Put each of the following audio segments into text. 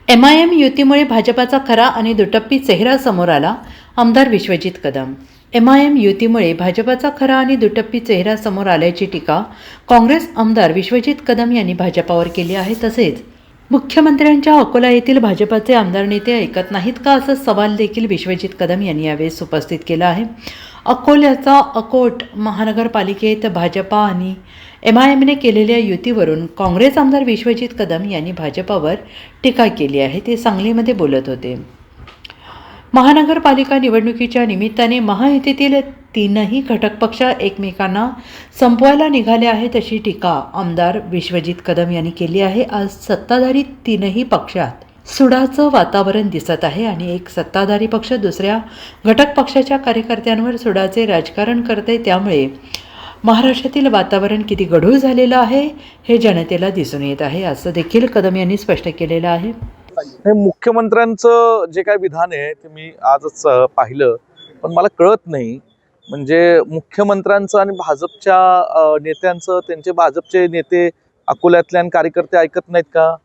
MIM युतीमुळे भाजपाचा खरा आणि दुटप्पी चेहरा समोर आला. आमदार विश्वजित कदम. MIM युतीमुळे भाजपाचा खरा आणि दुटप्पी चेहरा समोर आल्याची टीका काँग्रेस आमदार विश्वजित कदम यांनी भाजपावर केली आहे. तसेच मुख्यमंत्र्यांच्या अकोला येथील भाजपाचे आमदार नेते ऐकत नाहीत का, असा सवाल देखील विश्वजित कदम यांनी यावेळेस उपस्थित केला आहे. अकोल्याचा अकोट महानगरपालिकेत भाजपा आणि MIMने केलेल्या युतीवरून काँग्रेस आमदार विश्वजित कदम यांनी भाजपावर टीका केली आहे. ते सांगलीमध्ये बोलत होते. महानगरपालिका निवडणुकीच्या निमित्ताने महायुतीतील तीनही घटक पक्ष एकमेकांना संपवायला निघाले आहेत, अशी टीका आमदार विश्वजित कदम यांनी केली आहे. आज सत्ताधारी तीनही पक्षात सुडाचं वातावरण दिसत आहे आणि एक सत्ताधारी पक्ष दुसऱ्या घटक पक्षाच्या कार्यकर्त्यांवर सुडाचे राजकारण करते. त्यामुळे महाराष्ट्रातील वातावरण किती गढूळ झालेलं आहे हे जनतेला दिसून येत आहे, असं देखील कदम यांनी स्पष्ट केलेलं आहे. मुख्यमंत्र्यांचं जे काय विधान आहे ते मी आजच पाहिलं, पण मला कळत नाही म्हणजे मुख्यमंत्र्यांचं आणि भाजपच्या नेत्यांचं, त्यांचे भाजपचे नेते अकोल्यातले आणि कार्यकर्ते ऐकत नाहीत का?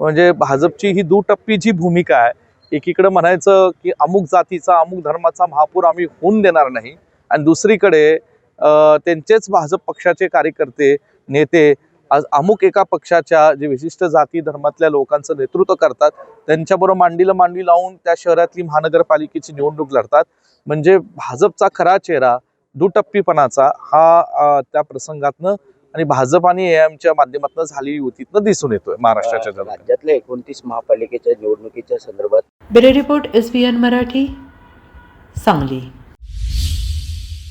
म्हणजे भाजपची ही दुटप्पी जी भूमिका आहे, एकीकडे म्हणायचं की अमुक जातीचा अमुक धर्माचा महापूर आम्ही होऊन देणार नाही, आणि दुसरीकडे त्यांचेच भाजप पक्षाचे कार्यकर्ते नेते आज अमुक एका पक्षाच्या जे विशिष्ट जाती धर्मातल्या लोकांचं नेतृत्व करतात, त्यांच्याबरोबर मांडीला मांडी लावून त्या शहरातली महानगरपालिकेची निवडणूक लढतात. म्हणजे भाजपचा खरा चेहरा दुटप्पीपणाचा हा त्या प्रसंगातनं आणि भाजप आणि AIMच्या माध्यमातून झालेली युतीतनं दिसून येतोय महाराष्ट्राच्या राज्यातल्या 29 महापालिकेच्या निवडणुकीच्या संदर्भात. Bureau report SBN Marathi, Sangli.